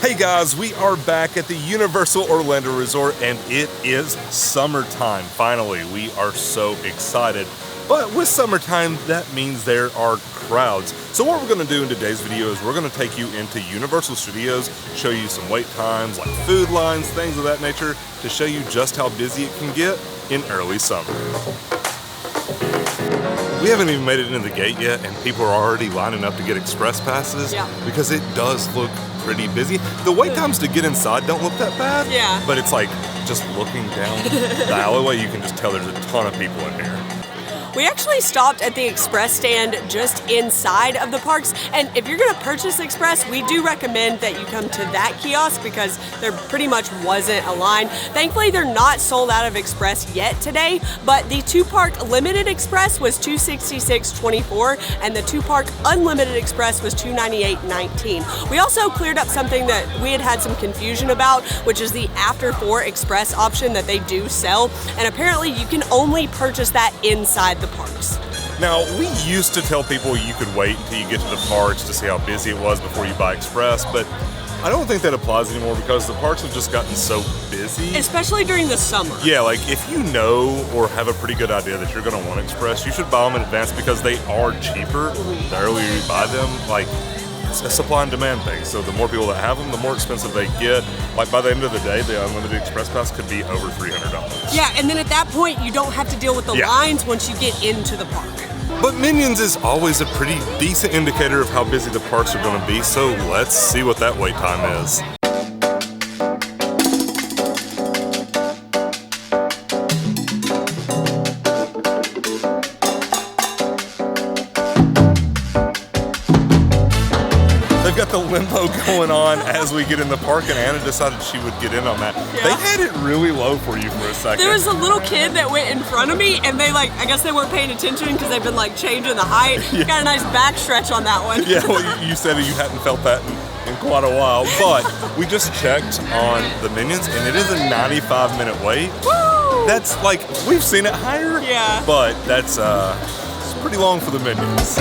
Hey guys, we are back at the Universal Orlando Resort and it is summertime. Finally, we are so excited. But with summertime, that means there are crowds. So what we're gonna do in today's video is we're gonna take you into Universal Studios, show you some wait times, like food lines, things of that nature, to show you just how busy it can get in early summer. We haven't even made it into the gate yet and people are already lining up to get express passes because it does look pretty busy. The wait times to get inside don't look that bad, but it's like just looking down the alleyway, you can just tell there's a ton of people in here. We actually stopped at the Express stand just inside of the parks, and if you're gonna purchase Express, we do recommend that you come to that kiosk because there pretty much wasn't a line. Thankfully, they're not sold out of Express yet today, but the two-park limited Express was $266.24, and the two-park unlimited Express was $298.19. We also cleared up something that we had some confusion about, which is the After 4 Express option that they do sell, and apparently you can only purchase that inside the parks. Now, we used to tell people you could wait until you get to the parks to see how busy it was before you buy Express, but I don't think that applies anymore because the parks have just gotten so busy. Especially during the summer. Yeah, like if you know or have a pretty good idea that you're gonna want Express, you should buy them in advance because they are cheaper the earlier you buy them. Like, it's a supply and demand thing, so the more people that have them, the more expensive they get. Like by the end of the day, the unlimited Express Pass could be over $300. Yeah, and then at that point, you don't have to deal with the lines once you get into the park. But Minions is always a pretty decent indicator of how busy the parks are gonna be, so let's see what that wait time is. They've got the limbo going on as we get in the park, and Anna decided she would get in on that. Yeah. They had it really low for you for a second. There was a little kid that went in front of me, and they I guess they weren't paying attention because they've been changing the height. Got a nice back stretch on that one. Yeah, well, you said you hadn't felt that in quite a while, but we just checked on the Minions, and it is a 95-minute wait. Woo! That's we've seen it higher, but that's it's pretty long for the Minions.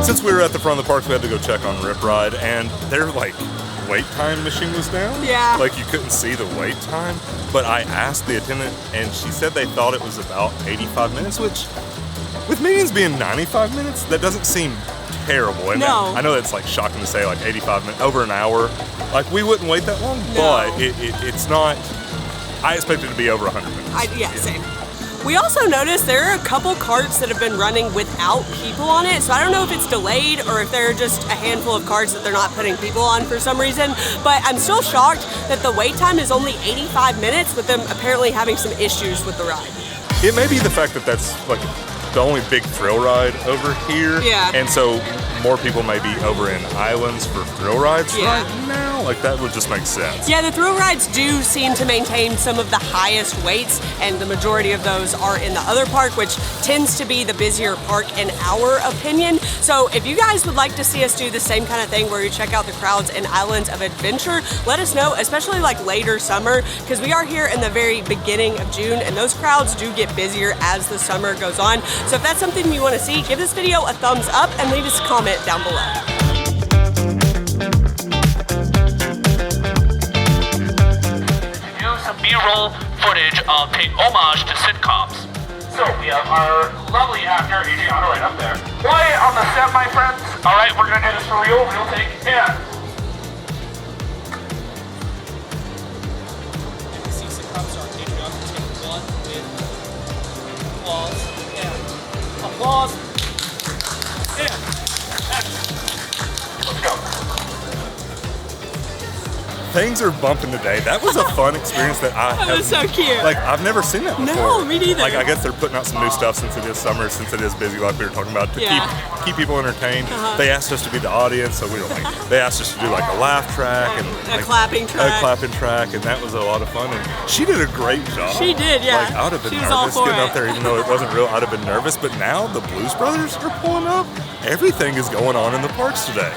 Since we were at the front of the park, we had to go check on Rip Ride, and their wait time machine was down. Yeah. You couldn't see the wait time, but I asked the attendant, and she said they thought it was about 85 minutes, which, with Minions being 95 minutes, that doesn't seem terrible. And no. I know that's shocking to say 85 minutes, over an hour. We wouldn't wait that long, but it's not, I expect it to be over 100 minutes. Yeah, same. We also noticed there are a couple carts that have been running without people on it, so I don't know if it's delayed or if there are just a handful of carts that they're not putting people on for some reason, but I'm still shocked that the wait time is only 85 minutes with them apparently having some issues with the ride. It may be the fact that that's the only big thrill ride over here, and so more people may be over in Islands for thrill rides right now. That would just make sense. Yeah, the thrill rides do seem to maintain some of the highest waits, and the majority of those are in the other park, which tends to be the busier park in our opinion. So if you guys would like to see us do the same kind of thing where we check out the crowds in Islands of Adventure, let us know, especially later summer, because we are here in the very beginning of June, and those crowds do get busier as the summer goes on. So if that's something you want to see, give this video a thumbs up and leave us a comment down below. B-roll footage paying homage to sitcoms. So we have our lovely actor Adriana right up there. Quiet on the set, my friends. All right, we're gonna do this for real. Real take. Yeah. If you see sitcoms on Patreon, take one with applause and applause and action. Let's go. Things are bumping today. That was a fun experience that I That was so cute. I've never seen that before. No, me neither. I guess they're putting out some new stuff since it is summer, since it is busy, like we were talking about, to keep people entertained. They asked us to be the audience, so we were they asked us to do a laugh track and a clapping track. A clapping track, and that was a lot of fun. And she did a great job. She did, yeah. I would have been She was all nervous for getting it. up there, even though it wasn't real. I'd have been nervous, but now the Blues Brothers are pulling up. Everything is going on in the parks today.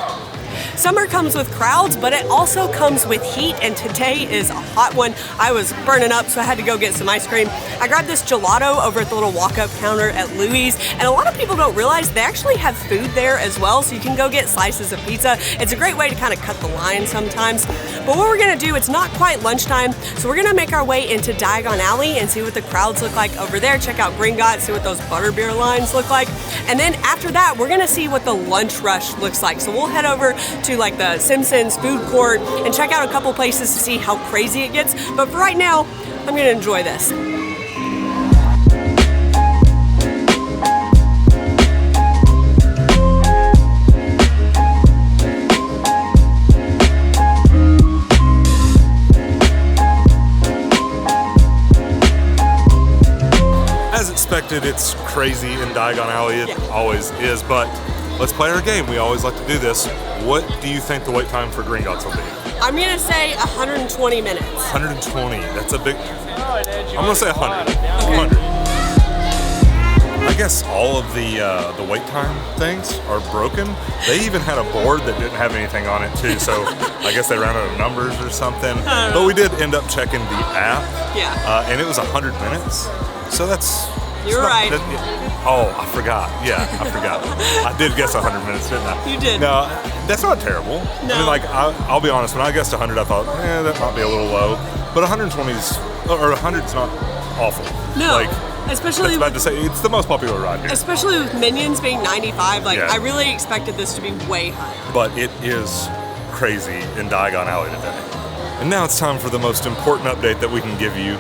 Summer comes with crowds, but it also comes with heat, and today is a hot one. I was burning up, so I had to go get some ice cream. I grabbed this gelato over at the little walk-up counter at Louis, and a lot of people don't realize they actually have food there as well, so you can go get slices of pizza. It's a great way to kind of cut the line sometimes. But what we're gonna do, it's not quite lunchtime, so we're gonna make our way into Diagon Alley and see what the crowds look like over there. Check out Gringotts, see what those butterbeer lines look like. And then after that, we're gonna see what the lunch rush looks like. So we'll head over to like the Simpsons food court and check out a couple places to see how crazy it gets. But for right now, I'm gonna enjoy this. As expected, it's crazy in Diagon Alley. It always is, but let's play our game. We always like to do this. What do you think the wait time for Gringotts will be? I'm gonna say 120 minutes. 120. That's a big. I'm gonna say 100. Okay. 100. I guess all of the wait time things are broken. They even had a board that didn't have anything on it too, so I guess they ran out of numbers or something. But we did end up checking the app. Yeah. And it was 100 minutes. So that's. You're right. Oh, I forgot. Yeah, I forgot. I did guess 100 minutes, didn't I? You did. No, that's not terrible. No. I mean, like, I'll be honest. When I guessed 100, I thought, that might be a little low. But 120's or 100's not awful. No. Like, especially that's bad to say. It's the most popular ride here. Especially with Minions being 95. Like, Yeah. I really expected this to be way higher. But it is crazy in Diagon Alley today. And now it's time for the most important update that we can give you.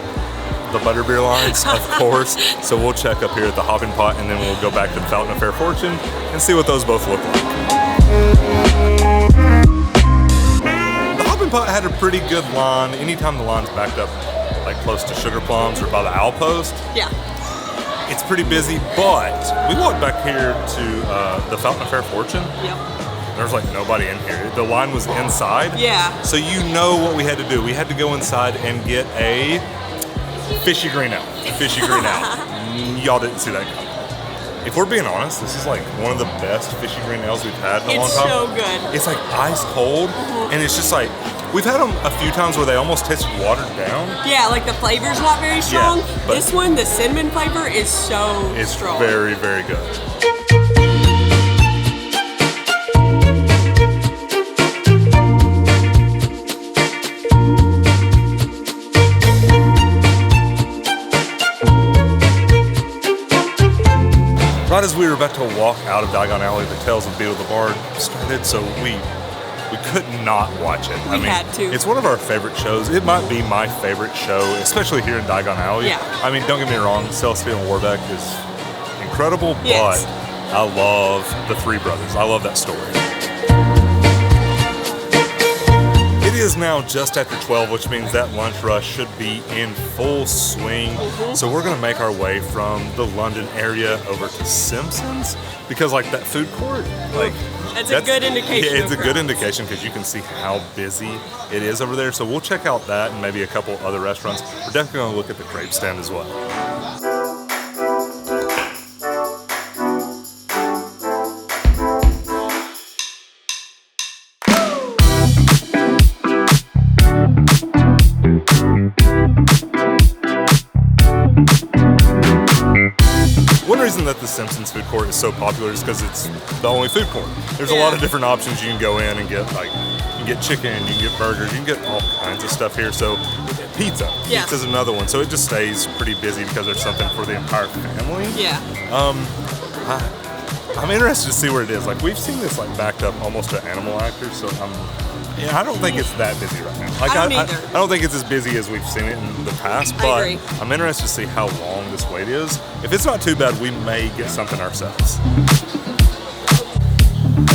The butterbeer lines, of course. So we'll check up here at the Hopping Pot, and then we'll go back to the Fountain of Fair Fortune and see what those both look like. The Hopping Pot had a pretty good line. Anytime the line's backed up like close to Sugar Plums or by the Owl Post, Yeah. it's pretty busy. But we walked back here to the Fountain of Fair Fortune. Yep. There was like nobody in here. The line was inside. Yeah. So you know what we had to do. We had to go inside and get a fishy green owl. Fishy green owl. Y'all didn't see that coming. If we're being honest, this is like one of the best fishy green ales we've had in a long It's time. so good. It's like ice cold, and it's just like, we've had them a few times where they almost taste watered down. Yeah, like the flavor's not very strong. but- This one, the cinnamon flavor is so It's strong. very, very good. Right as we were about to walk out of Diagon Alley, the Tales of Beetle the Bard started, so we could not watch it. We had to. It's one of our favorite shows. It might be my favorite show, especially here in Diagon Alley. Yeah. I mean, don't get me wrong, Celestine and Warbeck is incredible, Yes. but I love the Three Brothers. I love that story. It is now just after 12, which means that lunch rush should be in full swing. So we're gonna make our way from the London area over to Simpsons, because like that food court, like That's a good indication Yeah, it's of a good crowds. indication because you can see how busy it is over there. So we'll check out that and maybe a couple other restaurants. We're definitely gonna look at the crepe stand as well. One reason that the Simpsons food court is so popular is because it's the only food court. There's a lot of different options you can go in and get. Like, you can get chicken, you can get burgers, you can get all kinds of stuff here. So pizza. Yeah. Pizza's another one. So it just stays pretty busy because there's something for the entire family. Yeah. I'm interested to see where it is. Like, we've seen this like backed up almost to Animal Actors, so I don't think it's that busy right now. Like, I don't either. I don't think it's as busy as we've seen it in the past, I but agree. I'm interested to see how long this wait is. If it's not too bad, we may get something ourselves.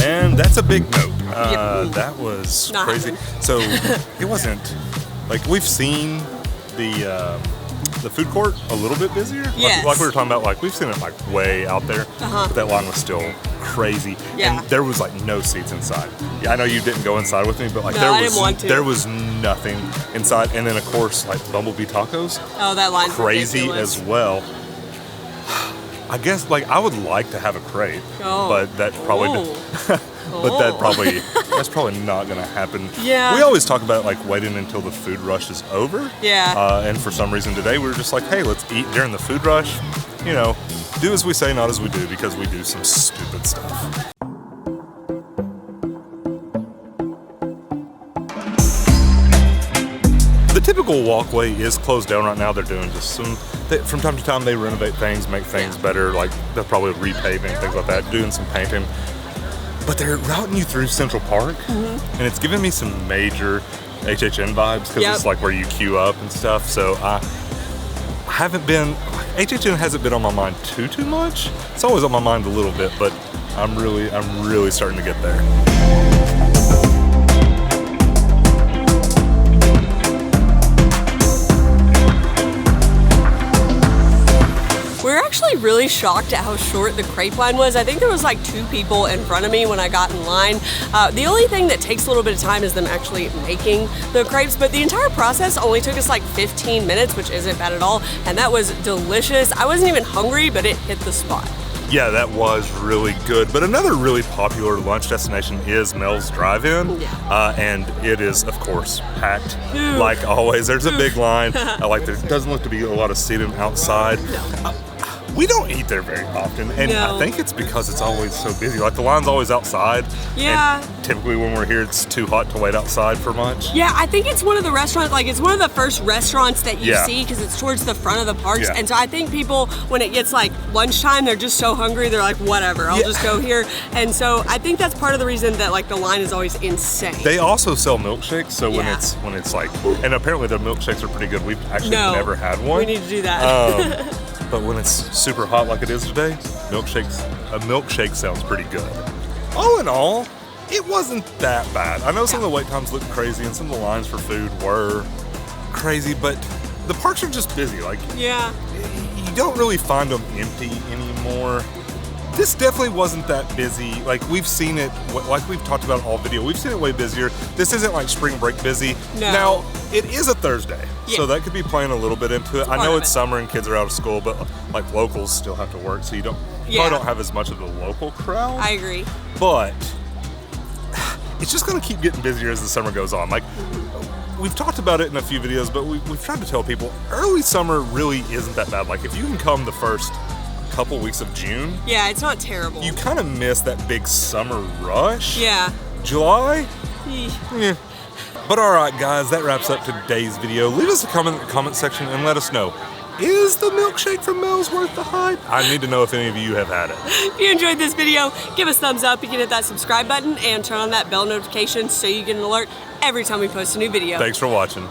And that's a big note. That was Not crazy. happening. So it wasn't like we've seen the food court a little bit busier. Yes. Like we were talking about, like we've seen it like way out there, but that line was still crazy. Yeah. And there was like no seats inside. Yeah, I know you didn't go inside with me, but like No, I didn't want to. there was nothing inside. And then of course like Bumblebee Tacos, Oh, that line's crazy ridiculous. as well. I guess like I would like to have a crepe, Oh. but that probably Oh. but that probably That's probably not gonna happen. Yeah. We always talk about like waiting until the food rush is over. Yeah. And for some reason today we were just like, hey, let's eat during the food rush. You know, do as we say, not as we do, because we do some stupid stuff. The typical walkway is closed down right now. They're doing just from time to time they renovate things, make things better, like they're probably repaving, things like that, doing some painting. But they're routing you through Central Park, and it's giving me some major HHN vibes, because it's like where you queue up and stuff. So HHN hasn't been on my mind too much. It's always on my mind a little bit, but I'm really starting to get there. We're actually really shocked at how short the crepe line was. I think there was like 2 people in front of me when I got in line. The only thing that takes a little bit of time is them actually making the crepes, but the entire process only took us like 15 minutes, which isn't bad at all, and that was delicious. I wasn't even hungry, but it hit the spot. Yeah, that was really good. But another really popular lunch destination is Mel's Drive-In, and it is, of course, packed. Like always. There's a big line. There doesn't look to be a lot of seating outside. We don't eat there very often, and I think it's because it's always so busy. Like the line's always outside. Yeah. And typically when we're here, it's too hot to wait outside for much. Yeah, I think it's one of the restaurants, like it's one of the first restaurants that you see, because it's towards the front of the parks. And so I think people, when it gets like lunchtime, they're just so hungry, they're like, whatever, I'll just go here. And so I think that's part of the reason that like the line is always insane. They also sell milkshakes, so when it's like, and apparently their milkshakes are pretty good. We've actually never had one. We need to do that. But when it's super hot like it is today, a milkshake sounds pretty good. All in all, it wasn't that bad. I know some of the wait times look crazy and some of the lines for food were crazy, but the parks are just busy. Like, you don't really find them empty anymore. This definitely wasn't that busy. Like we've seen it, like we've talked about all video, we've seen it way busier. This isn't like spring break busy. No. Now, it is a Thursday, so that could be playing a little bit into it. I know it's summer and kids are out of school, but like locals still have to work, so you probably don't have as much of the local crowd. I agree. But it's just gonna keep getting busier as the summer goes on. Like, we've talked about it in a few videos, but we've tried to tell people early summer really isn't that bad. Like if you can come the first couple weeks of June, it's not terrible. you kind of miss that big summer rush. July? But all right, guys, that wraps up today's video. Leave us a comment in the comment section and let us know, is the milkshake from Mel's worth the hype? I need to know if any of you have had it. If you enjoyed this video, give us a thumbs up. You can hit that subscribe button and turn on that bell notification so you get an alert every time we post a new video. Thanks for watching.